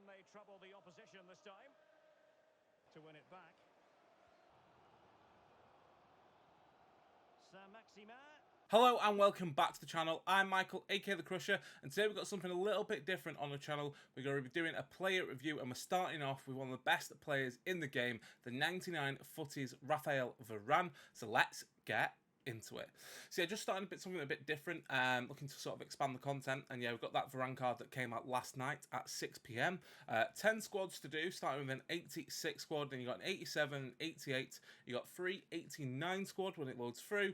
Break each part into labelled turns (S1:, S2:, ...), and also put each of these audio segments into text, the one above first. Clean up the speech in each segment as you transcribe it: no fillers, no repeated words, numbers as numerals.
S1: Can they trouble the opposition this time to win it back? Saint-Maximin.
S2: Hello and welcome back to the channel. I'm Michael, aka the Crushxr, and today we've got something a little bit different on the channel. We're going to be doing a player review, and we're starting off with one of the best players in the game, the 99 FUTTIES Varane. So let's get into it. So yeah, just starting something a bit different, looking to sort of expand the content, and yeah, we've got that Varane card that came out last night at 6 PM. 10 squads to do, starting with an 86 squad, then you got an 87, 88, you got 3 89 squad when it loads through,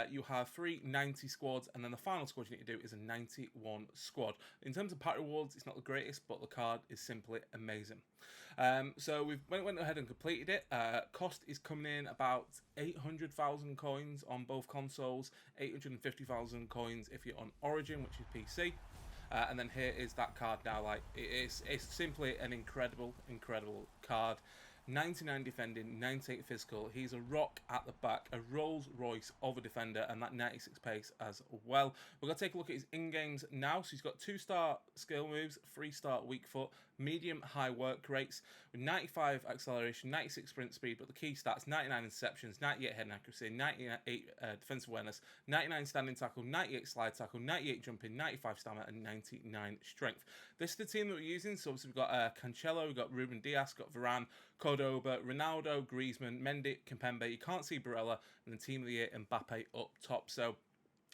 S2: you have 3 90 squads, and then the final squad you need to do is a 91 squad. In terms of pack rewards, it's not the greatest, but the card is simply amazing. So we went ahead and completed it. Cost is coming in about 800,000 coins on both consoles, 850,000 coins if you're on Origin, which is PC. And then here is that card now. Like, it's simply an incredible card. 99 defending, 98 physical. He's a rock at the back, a Rolls Royce of a defender, and that 96 pace as well. We're going to take a look at his in-games now. So he's got 2-star skill moves, 3-star weak foot, medium high work rates, with 95 acceleration, 96 sprint speed, but the key stats: 99 interceptions, 98 head accuracy, 98 defensive awareness, 99 standing tackle, 98 slide tackle, 98 jumping, 95 stamina, and 99 strength. This is the team that we're using. So obviously we've got Cancelo, we've got Ruben Dias, got Varane, Cordoba, Ronaldo, Griezmann, Mendy, Kimpembe. You can't see Barella, and the team of the year Mbappe up top. So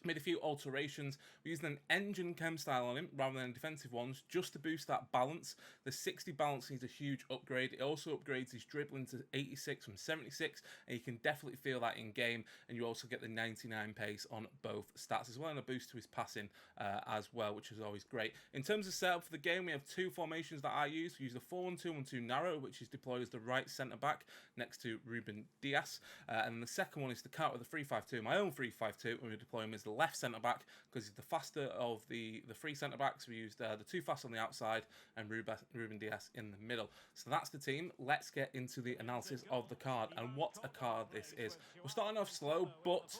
S2: made a few alterations. We're using an engine chem style on him rather than defensive ones, just to boost that balance. The 60 balance needs a huge upgrade. It also upgrades his dribbling to 86 from 76, and you can definitely feel that in game. And you also get the 99 pace on both stats as well, and a boost to his passing as well, which is always great. In terms of setup for the game, we have 2 formations that I use. We use the 4-1-2-1-2 narrow, which is deployed as the right centre back next to Ruben Dias, and the second one is the counter with the 3-5-2, my own 3-5-2, and we deploy him as the left centre back because he's the faster of the 3 centre backs. We used the 2 fast on the outside and Ruben Dias in the middle. So that's the team. Let's get into the analysis of the card, and what a card this is. We're starting off slow, but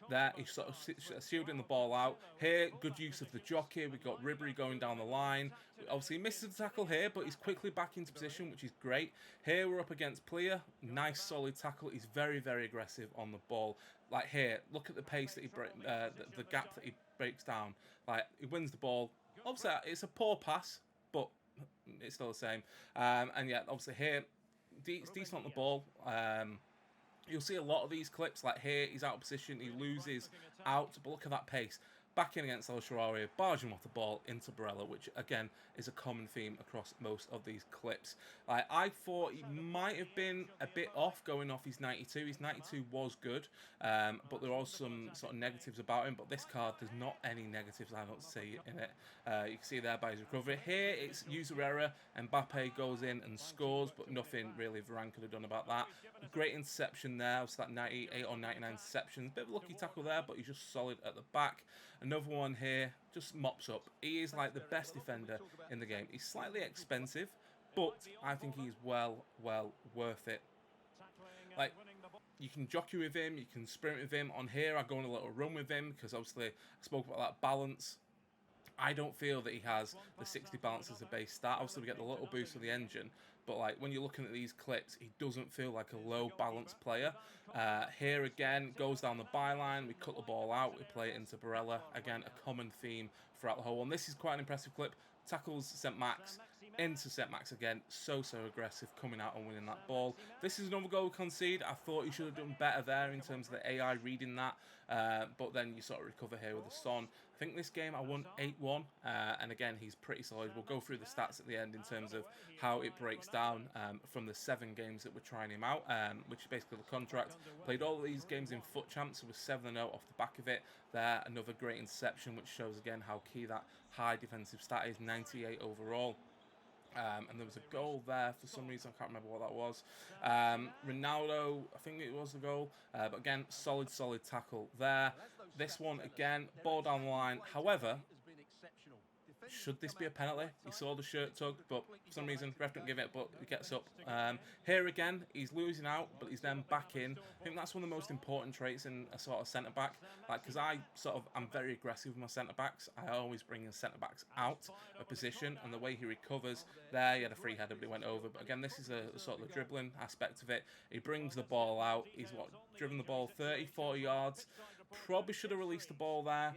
S2: there he's sort of shielding the ball out. Here, good use of the jockey. We've got Ribery going down the line. Obviously he misses the tackle here, but he's quickly back into position, which is great. Here we're up against Player. Nice solid tackle. He's very aggressive on the ball. Like here, look at the pace that he the gap that he breaks down. Like, he wins the ball. Obviously it's a poor pass, but it's still the same. And yeah, obviously here, it's decent on the ball. You'll see a lot of these clips, like here, he's out of position, he loses out, but look at that pace. Back in against El Shaarawy, barging off the ball into Barella, which again is a common theme across most of these clips. Like, I thought he might have been a bit off going off his 92. His 92 was good, but there are some sort of negatives about him. But this card, there's not any negatives I don't see in it. You can see there by his recovery. Here it's user error, and Mbappe goes in and scores, but nothing really Varane could have done about that. Great interception there, so that 98 or 99 interceptions. Bit of a lucky tackle there, but he's just solid at the back. Another one here, just mops up. He is like the best defender in the game. He's slightly expensive, but I think he's well worth it. Like, you can jockey with him, you can sprint with him. On here, I go on a little run with him because obviously I spoke about that balance. I don't feel that he has the 60 balance as a base stat. Obviously, we get the little boost of the engine, but like, when you're looking at these clips, he doesn't feel like a low balance player. Here again, goes down the byline, we cut the ball out, we play it into Barella. Again, a common theme throughout the whole one. This is quite an impressive clip. Tackles Saint-Max, into Saint-Max again, so aggressive, coming out and winning that ball. This is another goal concede. I thought he should have done better there in terms of the AI reading that, but then you sort of recover here with the Son. I think this game I won 8-1, and again, he's pretty solid. We'll go through the stats at the end in terms of how it breaks down from the 7 games that we're trying him out, which is basically the contract. Played all of these games in FUT Champs, so we're 7-0 off the back of it. There, another great interception, which shows again how key that high defensive stat is, 98 overall. And there was a goal there for some reason, I can't remember what that was. Ronaldo, I think it was the goal, but again, solid tackle there. This one again, ball down the line. However, should this be a penalty? He saw the shirt tug, but for some reason, ref don't give it, but he gets up. Here again, he's losing out, but he's then back in. I think that's one of the most important traits in a sort of centre-back. Like, because I'm very aggressive with my centre-backs. I always bring the centre-backs out of position, and the way he recovers, there he had a free header, but he went over. But again, this is a sort of the dribbling aspect of it. He brings the ball out. He's driven the ball 30, 40 yards. Probably should have released the ball there,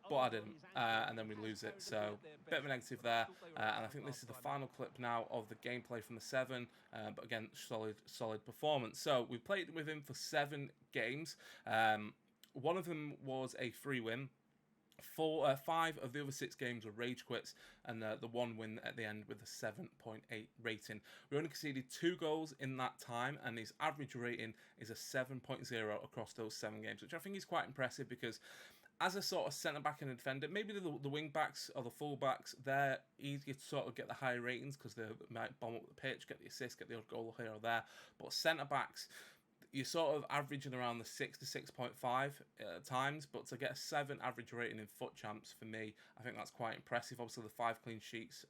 S2: but I didn't, and then we lose it. So bit of a negative there, and I think this is the final clip now of the gameplay from the 7. But again, solid performance. So we played with him for 7 games. One of them was a free win. 5 of the other 6 games were rage quits, and the one win at the end with a 7.8 rating. We only conceded 2 goals in that time, and his average rating is a 7.0 across those 7 games, which I think is quite impressive because as a sort of centre-back and a defender, maybe the wing-backs or the full-backs, they're easier to sort of get the higher ratings because they might bomb up the pitch, get the assist, get the odd goal here or there. But centre-backs, you're sort of averaging around the 6 to 6.5 times, but to get a 7 average rating in FUT Champs, for me, I think that's quite impressive. Obviously, the 5 clean sheets,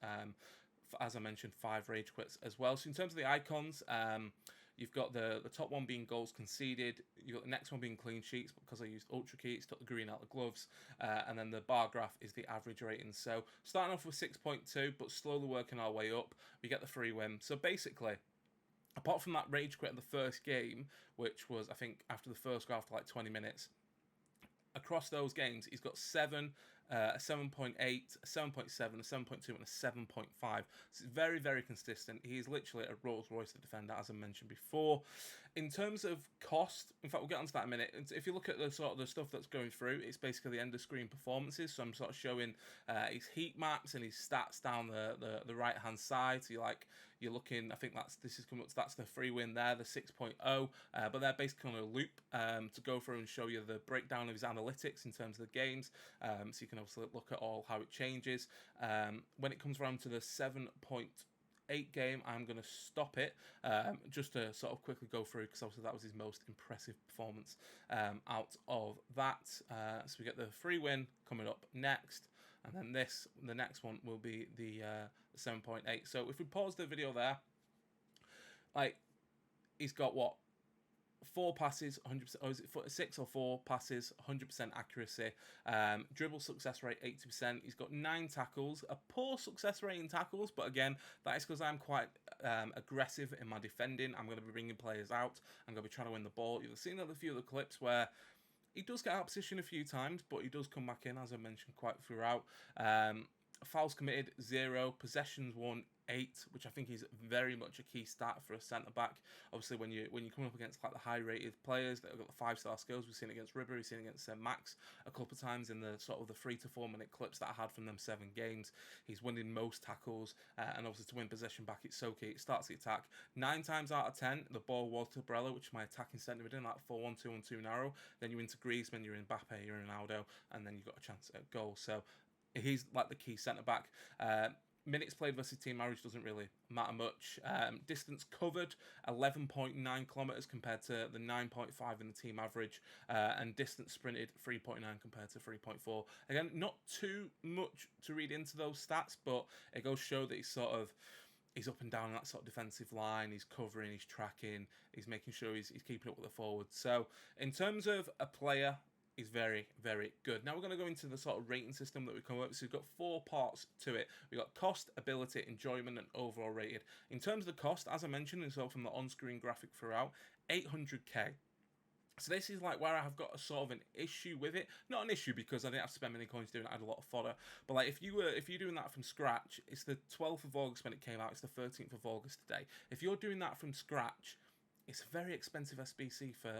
S2: as I mentioned, 5 rage quits as well. So in terms of the icons, you've got the top one being goals conceded, you've got the next one being clean sheets, because I used Ultra Keys, took the green out of the gloves, and then the bar graph is the average rating. So starting off with 6.2, but slowly working our way up, we get the free win. So basically, apart from that rage quit in the first game, which was, I think, after the first goal after like 20 minutes, across those games, he's got 7, a 7.8, a 7.7, a 7.2, and a 7.5. So it's very, very consistent. He is literally a Rolls Royce defender, as I mentioned before. In terms of cost, in fact, we'll get onto that in a minute. If you look at the sort of the stuff that's going through, it's basically the end of screen performances. So I'm sort of showing his heat maps and his stats down the right hand side. So you're looking, I think that's the free win there, the 6.0, but they're basically on a loop to go through and show you the breakdown of his analytics in terms of the games, so you can obviously look at all how it changes. When it comes around to the 7.8 game, I'm going to stop it just to sort of quickly go through, because obviously that was his most impressive performance out of that. So we get the free win coming up next. And then the next one will be the 7.8. So if we pause the video there, like, he's got what? 4 passes, 100%. Oh, is it 6 or 4 passes, 100% accuracy. Dribble success rate, 80%. He's got 9 tackles, a poor success rate in tackles, but again, that is because I'm quite aggressive in my defending. I'm going to be bringing players out. I'm going to be trying to win the ball. You've seen a few of the clips where he does get out of position a few times, but he does come back in, as I mentioned, quite throughout. Fouls committed, 0. Possessions won, 8, which I think is very much a key stat for a centre-back. Obviously, when you're coming up against like the high-rated players that have got the 5-star skills, we've seen against Ribery, we've seen against Max a couple of times in the sort of the 3 to 4 minute clips that I had from them 7 games. He's winning most tackles, and obviously to win possession back, it's so key. It starts the attack. 9 times out of 10, the ball was to Barella, which is my attacking centre mid in, like 4-1-2 and 2 narrow. Then you're into Griezmann, you're in Mbappe, you're in Ronaldo, and then you've got a chance at goal. So he's like the key centre-back. Minutes played versus team average doesn't really matter much. Distance covered, 11.9 kilometres compared to the 9.5 in the team average. And distance sprinted, 3.9 compared to 3.4. Again, not too much to read into those stats, but it goes to show that he's up and down that sort of defensive line. He's covering, he's tracking, he's making sure he's keeping up with the forwards. So in terms of a player, is very, very good. Now we're going to go into the sort of rating system that we come up with. So we've got 4 parts to it. We've got cost, ability, enjoyment, and overall rated. In terms of the cost, as I mentioned, and so from the on-screen graphic throughout, 800k. So this is like where I have got a sort of an issue with it. Not an issue because I didn't have to spend many coins doing it. I had a lot of fodder. But like if you're doing that from scratch, it's the 12th of August when it came out. It's the 13th of August today. If you're doing that from scratch, it's a very expensive SBC for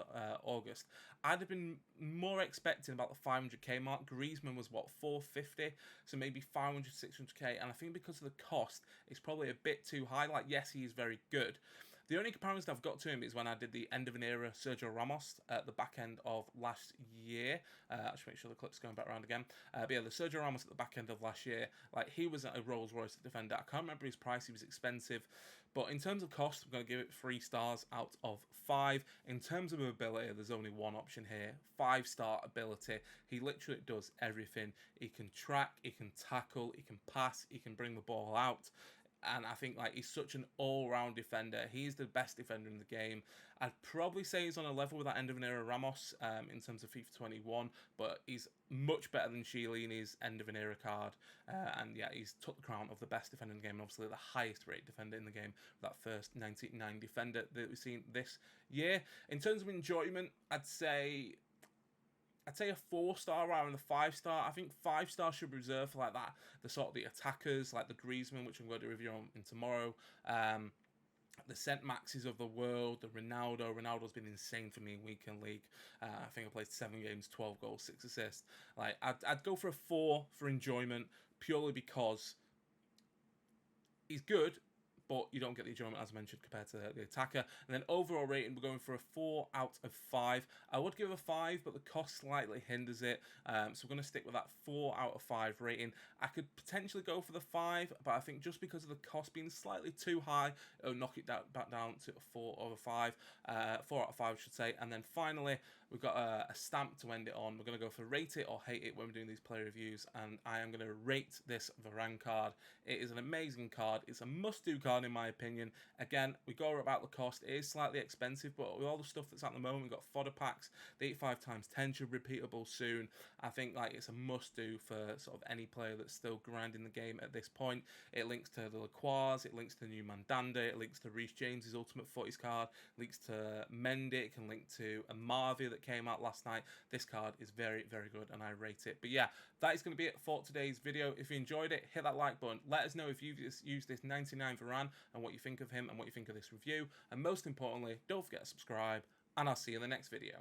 S2: August. I'd have been more expecting about the 500k mark. Griezmann was, what, 450? So maybe 500, 600k. And I think because of the cost, it's probably a bit too high. Like, yes, he is very good. The only comparison I've got to him is when I did the end of an era Sergio Ramos at the back end of last year. I should make sure the clip's going back around again. But yeah, the Sergio Ramos at the back end of last year, like he was a Rolls Royce defender. I can't remember his price, he was expensive. But in terms of cost, I'm going to give it 3 stars out of 5. In terms of ability, there's only one option here. 5-star ability. He literally does everything. He can track, he can tackle, he can pass, he can bring the ball out. And I think like he's such an all-round defender. He's the best defender in the game. I'd probably say he's on a level with that end of an era Ramos in terms of FIFA 21, but he's much better than Chiellini's end of an era card. And yeah, he's took the crown of the best defender in the game, and obviously the highest rated defender in the game, that first 99 defender that we've seen this year. In terms of enjoyment, I'd say a 4-star rather than a 5-star. I think 5-star should be reserved for like that, the sort of the attackers, like the Griezmann, which I'm going to review on in tomorrow. The Saint Maxes of the world, the Ronaldo. Ronaldo's been insane for me in Weekend League. I think I played 7 games, 12 goals, 6 assists. Like I'd go for a 4 for enjoyment, purely because he's good, but you don't get the enjoyment, as mentioned, compared to the attacker. And then overall rating, we're going for a 4 out of 5. I would give a 5, but the cost slightly hinders it. So we're going to stick with that 4 out of 5 rating. I could potentially go for the 5, but I think just because of the cost being slightly too high, it'll knock it back down to a 4 over 5. 4 out of 5, I should say. And then finally, we've got a stamp to end it on. We're going to go for rate it or hate it when we're doing these player reviews. And I am going to rate this Varane card. It is an amazing card. It's a must-do card in my opinion. Again, we go about the cost. It is slightly expensive, but with all the stuff that's at the moment, we've got fodder packs. The 85 times 10 should be repeatable soon. I think like it's a must-do for sort of any player that's still grinding the game at this point. It links to the Lacroix, it links to the new Mandanda, it links to Reece James's Ultimate Footies card, links to Mendy, it can link to a Marvi that came out last night. This card is very, very good and I rate it. But yeah, that is going to be it for today's video. If you enjoyed it, hit that like button. Let us know if you've used this 99 Varane and what you think of him and what you think of this review. And most importantly, don't forget to subscribe, and I'll see you in the next video.